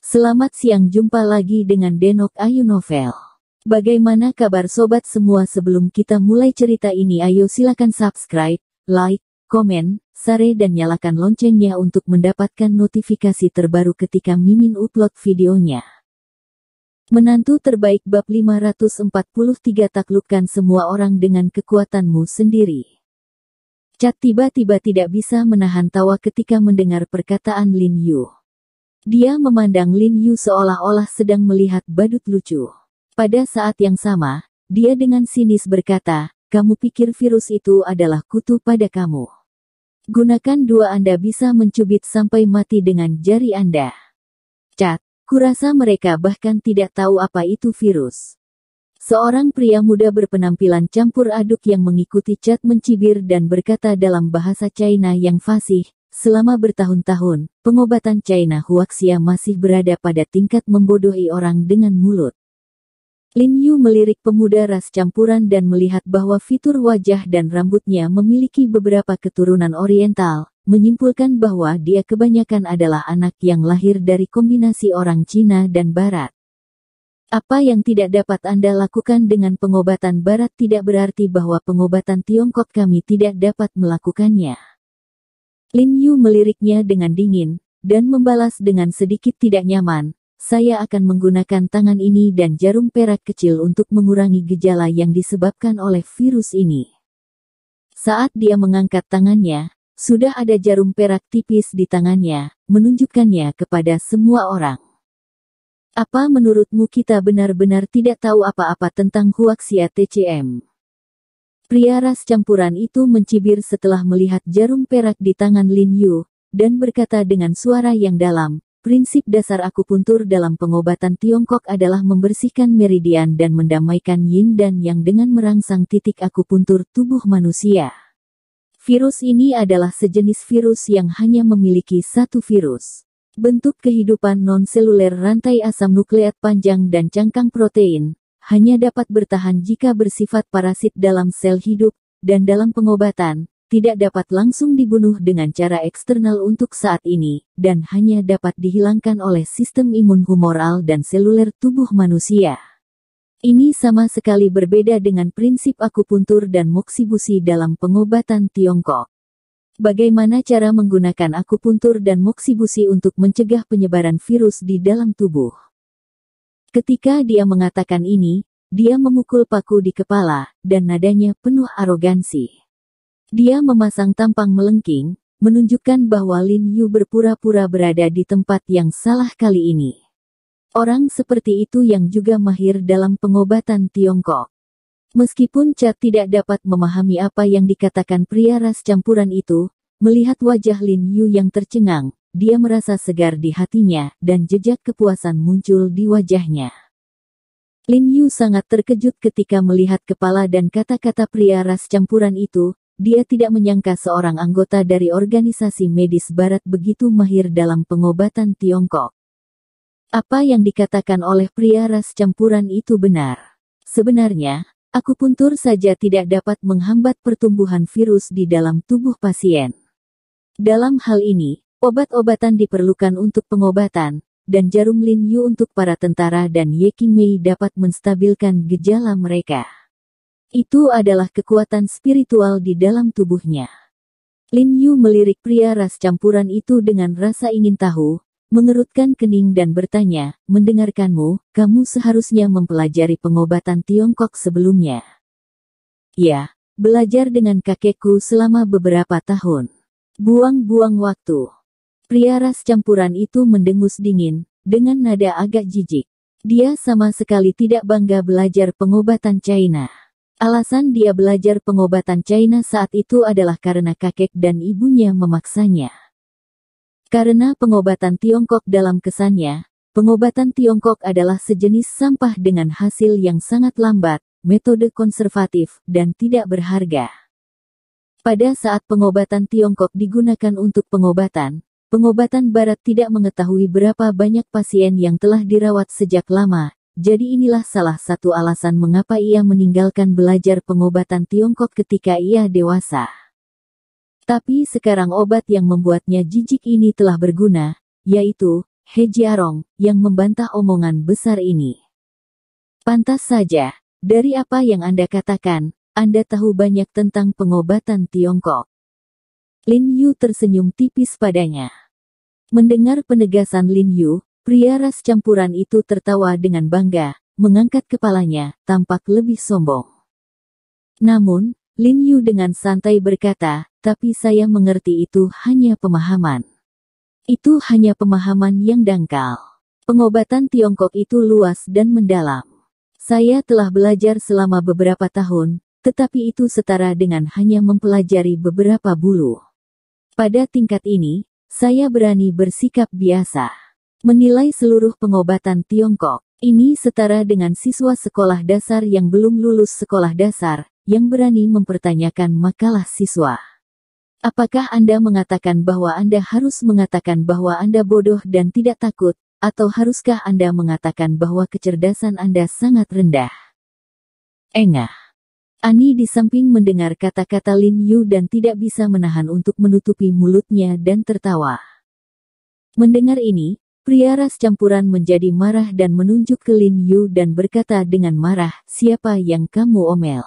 Selamat siang, jumpa lagi dengan Denok Ayu Novel. Bagaimana kabar sobat semua? Sebelum kita mulai cerita ini, ayo silakan subscribe, like, komen, share dan nyalakan loncengnya untuk mendapatkan notifikasi terbaru ketika Mimin upload videonya. Menantu terbaik bab 543. Taklukkan semua orang dengan kekuatanmu sendiri. Cat tiba-tiba tidak bisa menahan tawa ketika mendengar perkataan Lin Yu. Dia memandang Lin Yu seolah-olah sedang melihat badut lucu. Pada saat yang sama, dia dengan sinis berkata, "Kamu pikir virus itu adalah kutu pada kamu? Gunakan dua Anda bisa mencubit sampai mati dengan jari Anda." Cat, kurasa mereka bahkan tidak tahu apa itu virus. Seorang pria muda berpenampilan campur aduk yang mengikuti Cat mencibir dan berkata dalam bahasa China yang fasih, "Selama bertahun-tahun, pengobatan China Huaxia masih berada pada tingkat membodohi orang dengan mulut." Lin Yu melirik pemuda ras campuran dan melihat bahwa fitur wajah dan rambutnya memiliki beberapa keturunan Oriental, menyimpulkan bahwa dia kebanyakan adalah anak yang lahir dari kombinasi orang Cina dan Barat. Apa yang tidak dapat Anda lakukan dengan pengobatan Barat tidak berarti bahwa pengobatan Tiongkok kami tidak dapat melakukannya. Lin Yu meliriknya dengan dingin, dan membalas dengan sedikit tidak nyaman, "Saya akan menggunakan tangan ini dan jarum perak kecil untuk mengurangi gejala yang disebabkan oleh virus ini." Saat dia mengangkat tangannya, sudah ada jarum perak tipis di tangannya, menunjukkannya kepada semua orang. "Apa menurutmu kita benar-benar tidak tahu apa-apa tentang Huaxia TCM?" Pria ras campuran itu mencibir setelah melihat jarum perak di tangan Lin Yu, dan berkata dengan suara yang dalam, "Prinsip dasar akupuntur dalam pengobatan Tiongkok adalah membersihkan meridian dan mendamaikan yin dan yang dengan merangsang titik akupuntur tubuh manusia. Virus ini adalah sejenis virus yang hanya memiliki satu virus. Bentuk kehidupan non-seluler rantai asam nukleat panjang dan cangkang protein, hanya dapat bertahan jika bersifat parasit dalam sel hidup, dan dalam pengobatan, tidak dapat langsung dibunuh dengan cara eksternal untuk saat ini, dan hanya dapat dihilangkan oleh sistem imun humoral dan seluler tubuh manusia. Ini sama sekali berbeda dengan prinsip akupuntur dan moksibusi dalam pengobatan Tiongkok. Bagaimana cara menggunakan akupuntur dan moksibusi untuk mencegah penyebaran virus di dalam tubuh?" Ketika dia mengatakan ini, dia memukul paku di kepala, dan nadanya penuh arogansi. Dia memasang tampang melengking, menunjukkan bahwa Lin Yu berpura-pura berada di tempat yang salah kali ini. Orang seperti itu yang juga mahir dalam pengobatan Tiongkok. Meskipun Cat tidak dapat memahami apa yang dikatakan pria ras campuran itu, melihat wajah Lin Yu yang tercengang, dia merasa segar di hatinya, dan jejak kepuasan muncul di wajahnya. Lin Yu sangat terkejut ketika melihat kepala dan kata-kata pria ras campuran itu. Dia tidak menyangka seorang anggota dari organisasi medis Barat begitu mahir dalam pengobatan Tiongkok. Apa yang dikatakan oleh pria ras campuran itu benar. Sebenarnya, akupuntur saja tidak dapat menghambat pertumbuhan virus di dalam tubuh pasien. Dalam hal ini, obat-obatan diperlukan untuk pengobatan, dan jarum Lin Yu untuk para tentara dan Ye Qingmei dapat menstabilkan gejala mereka. Itu adalah kekuatan spiritual di dalam tubuhnya. Lin Yu melirik pria ras campuran itu dengan rasa ingin tahu, mengerutkan kening dan bertanya, "Mendengarkanmu, kamu seharusnya mempelajari pengobatan Tiongkok sebelumnya." "Ya, belajar dengan kakekku selama beberapa tahun." "Buang-buang waktu." Pria ras campuran itu mendengus dingin, dengan nada agak jijik. Dia sama sekali tidak bangga belajar pengobatan China. Alasan dia belajar pengobatan China saat itu adalah karena kakek dan ibunya memaksanya. Karena pengobatan Tiongkok dalam kesannya, pengobatan Tiongkok adalah sejenis sampah dengan hasil yang sangat lambat, metode konservatif, dan tidak berharga. Pada saat pengobatan Tiongkok digunakan untuk pengobatan Barat tidak mengetahui berapa banyak pasien yang telah dirawat sejak lama, jadi inilah salah satu alasan mengapa ia meninggalkan belajar pengobatan Tiongkok ketika ia dewasa. Tapi sekarang obat yang membuatnya jijik ini telah berguna, yaitu He Jiarong, yang membantah omongan besar ini. Pantas saja, dari apa yang Anda katakan, Anda tahu banyak tentang pengobatan Tiongkok. Lin Yu tersenyum tipis padanya. Mendengar penegasan Lin Yu, pria ras campuran itu tertawa dengan bangga, mengangkat kepalanya, tampak lebih sombong. Namun, Lin Yu dengan santai berkata, tapi saya mengerti itu hanya pemahaman. Itu hanya pemahaman yang dangkal. Pengobatan Tiongkok itu luas dan mendalam. Saya telah belajar selama beberapa tahun, tetapi itu setara dengan hanya mempelajari beberapa bulu. Pada tingkat ini, saya berani bersikap biasa. Menilai seluruh pengobatan Tiongkok. Ini setara dengan siswa sekolah dasar yang belum lulus sekolah dasar, yang berani mempertanyakan makalah siswa. Apakah Anda mengatakan bahwa Anda harus mengatakan bahwa Anda bodoh dan tidak takut, atau haruskah Anda mengatakan bahwa kecerdasan Anda sangat rendah? Engah. Ani di samping mendengar kata-kata Lin Yu dan tidak bisa menahan untuk menutupi mulutnya dan tertawa. Mendengar ini, pria ras campuran menjadi marah dan menunjuk ke Lin Yu dan berkata dengan marah, siapa yang kamu omel?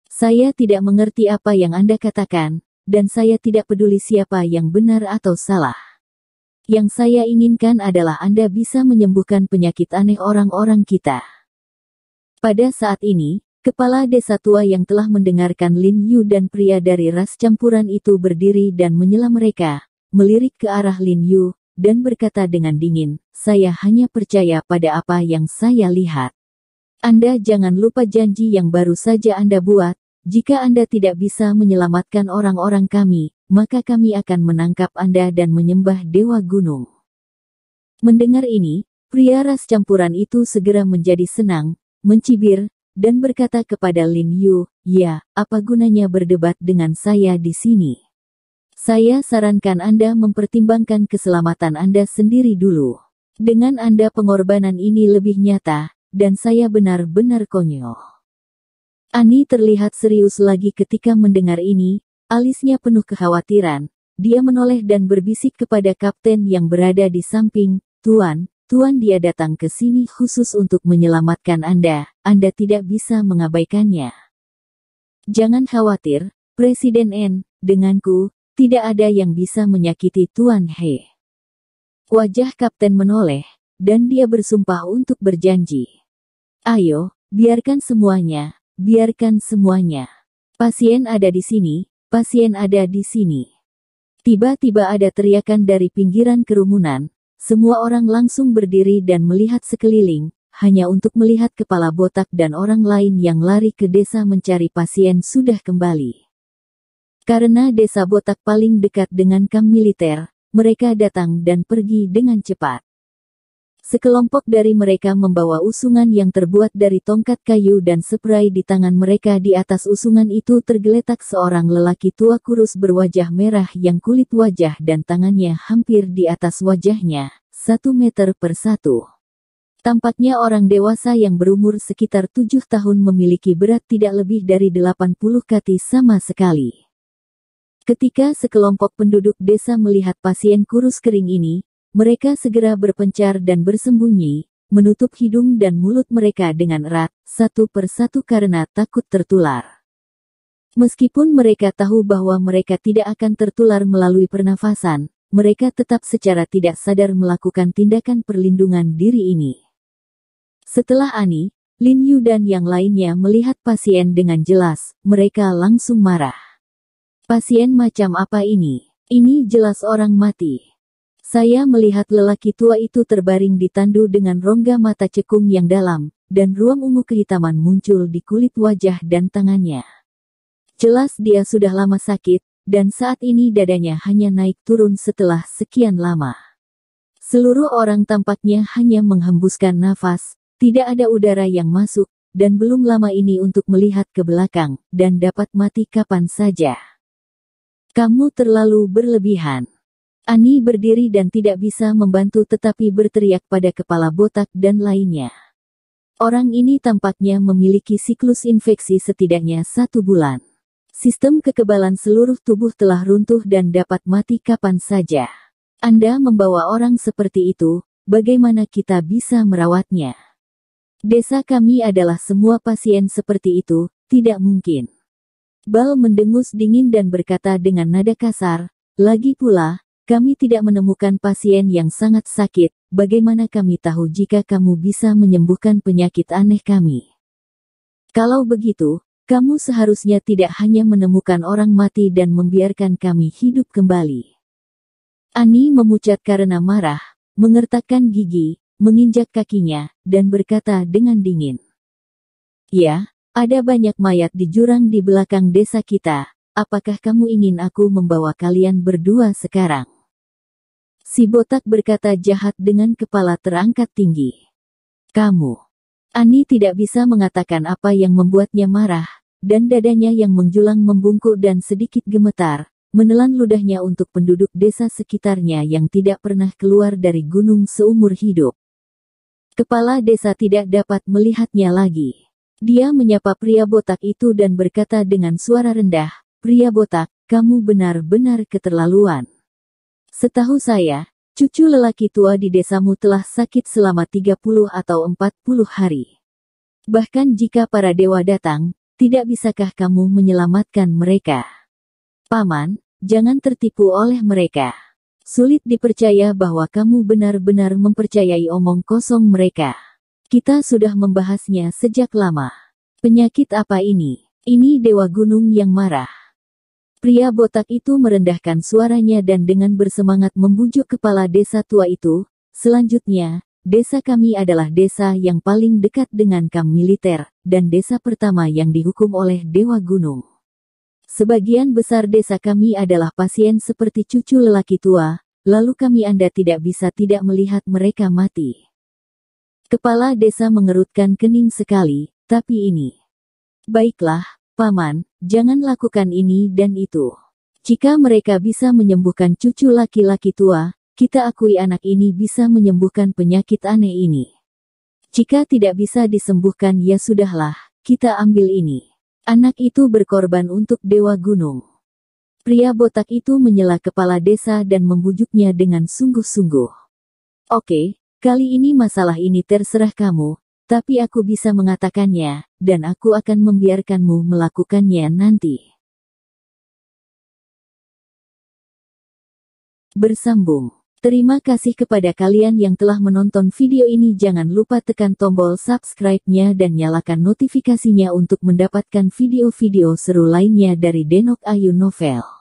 Saya tidak mengerti apa yang Anda katakan, dan saya tidak peduli siapa yang benar atau salah. Yang saya inginkan adalah Anda bisa menyembuhkan penyakit aneh orang-orang kita. Pada saat ini, kepala desa tua yang telah mendengarkan Lin Yu dan pria dari ras campuran itu berdiri dan menyela mereka, melirik ke arah Lin Yu, dan berkata dengan dingin, saya hanya percaya pada apa yang saya lihat. Anda jangan lupa janji yang baru saja Anda buat. Jika Anda tidak bisa menyelamatkan orang-orang kami, maka kami akan menangkap Anda dan menyembah Dewa Gunung. Mendengar ini, pria ras campuran itu segera menjadi senang, mencibir, dan berkata kepada Lin Yu, ya, apa gunanya berdebat dengan saya di sini? Saya sarankan Anda mempertimbangkan keselamatan Anda sendiri dulu. Dengan Anda pengorbanan ini lebih nyata, dan saya benar-benar konyol. Ani terlihat serius lagi ketika mendengar ini, alisnya penuh kekhawatiran. Dia menoleh dan berbisik kepada kapten yang berada di samping, Tuan, dia datang ke sini khusus untuk menyelamatkan Anda tidak bisa mengabaikannya. Jangan khawatir, Presiden N, denganku, tidak ada yang bisa menyakiti Tuan He. Wajah kapten menoleh, dan dia bersumpah untuk berjanji. Ayo, biarkan semuanya. Biarkan semuanya. Pasien ada di sini, pasien ada di sini. Tiba-tiba ada teriakan dari pinggiran kerumunan, semua orang langsung berdiri dan melihat sekeliling, hanya untuk melihat kepala botak dan orang lain yang lari ke desa mencari pasien sudah kembali. Karena desa botak paling dekat dengan kamp militer, mereka datang dan pergi dengan cepat. Sekelompok dari mereka membawa usungan yang terbuat dari tongkat kayu dan spray di tangan mereka. Di atas usungan itu tergeletak seorang lelaki tua kurus berwajah merah yang kulit wajah dan tangannya hampir di atas wajahnya, 1 meter per 1. Tampaknya orang dewasa yang berumur sekitar 7 tahun memiliki berat tidak lebih dari 80 kg sama sekali. Ketika sekelompok penduduk desa melihat pasien kurus kering ini, mereka segera berpencar dan bersembunyi, menutup hidung dan mulut mereka dengan erat, 1 per 1 karena takut tertular. Meskipun mereka tahu bahwa mereka tidak akan tertular melalui pernafasan, mereka tetap secara tidak sadar melakukan tindakan perlindungan diri ini. Setelah Ani, Lin Yu dan yang lainnya melihat pasien dengan jelas, mereka langsung marah. Pasien macam apa ini? Ini jelas orang mati. Saya melihat lelaki tua itu terbaring di tandu dengan rongga mata cekung yang dalam, dan ruam ungu kehitaman muncul di kulit wajah dan tangannya. Jelas dia sudah lama sakit, dan saat ini dadanya hanya naik turun setelah sekian lama. Seluruh orang tampaknya hanya menghembuskan nafas, tidak ada udara yang masuk, dan belum lama ini untuk melihat ke belakang, dan dapat mati kapan saja. Kamu terlalu berlebihan. Ani berdiri dan tidak bisa membantu tetapi berteriak pada kepala botak dan lainnya. Orang ini tampaknya memiliki siklus infeksi setidaknya 1 bulan. Sistem kekebalan seluruh tubuh telah runtuh dan dapat mati kapan saja. Anda membawa orang seperti itu, bagaimana kita bisa merawatnya? Desa kami adalah semua pasien seperti itu, tidak mungkin. Bal mendengus dingin dan berkata dengan nada kasar, lagi pula, kami tidak menemukan pasien yang sangat sakit, bagaimana kami tahu jika kamu bisa menyembuhkan penyakit aneh kami? Kalau begitu, kamu seharusnya tidak hanya menemukan orang mati dan membiarkan kami hidup kembali. Ani memucat karena marah, mengertakkan gigi, menginjak kakinya, dan berkata dengan dingin. Ya, ada banyak mayat di jurang di belakang desa kita, apakah kamu ingin aku membawa kalian berdua sekarang? Si botak berkata jahat dengan kepala terangkat tinggi. Kamu. Ani tidak bisa mengatakan apa yang membuatnya marah, dan dadanya yang menjulang membungkuk dan sedikit gemetar, menelan ludahnya untuk penduduk desa sekitarnya yang tidak pernah keluar dari gunung seumur hidup. Kepala desa tidak dapat melihatnya lagi. Dia menyapa pria botak itu dan berkata dengan suara rendah, pria botak, kamu benar-benar keterlaluan. Setahu saya, cucu lelaki tua di desamu telah sakit selama 30 atau 40 hari. Bahkan jika para dewa datang, tidak bisakah kamu menyelamatkan mereka? Paman, jangan tertipu oleh mereka. Sulit dipercaya bahwa kamu benar-benar mempercayai omong kosong mereka. Kita sudah membahasnya sejak lama. Penyakit apa ini? Ini dewa gunung yang marah. Pria botak itu merendahkan suaranya dan dengan bersemangat membujuk kepala desa tua itu. Selanjutnya, desa kami adalah desa yang paling dekat dengan kamp militer, dan desa pertama yang dihukum oleh dewa gunung. Sebagian besar desa kami adalah pasien seperti cucu lelaki tua, lalu kami Anda tidak bisa tidak melihat mereka mati. Kepala desa mengerutkan kening sekali, tapi ini. Baiklah, Paman, jangan lakukan ini dan itu. Jika mereka bisa menyembuhkan cucu laki-laki tua, kita akui anak ini bisa menyembuhkan penyakit aneh ini. Jika tidak bisa disembuhkan ya sudahlah, kita ambil ini. Anak itu berkorban untuk dewa gunung. Pria botak itu menyela kepala desa dan membujuknya dengan sungguh-sungguh. Oke, kali ini masalah ini terserah kamu, tapi aku bisa mengatakannya, dan aku akan membiarkanmu melakukannya nanti. Bersambung. Terima kasih kepada kalian yang telah menonton video ini. Jangan lupa tekan tombol subscribe-nya dan nyalakan notifikasinya untuk mendapatkan video-video seru lainnya dari Denok Ayu Novel.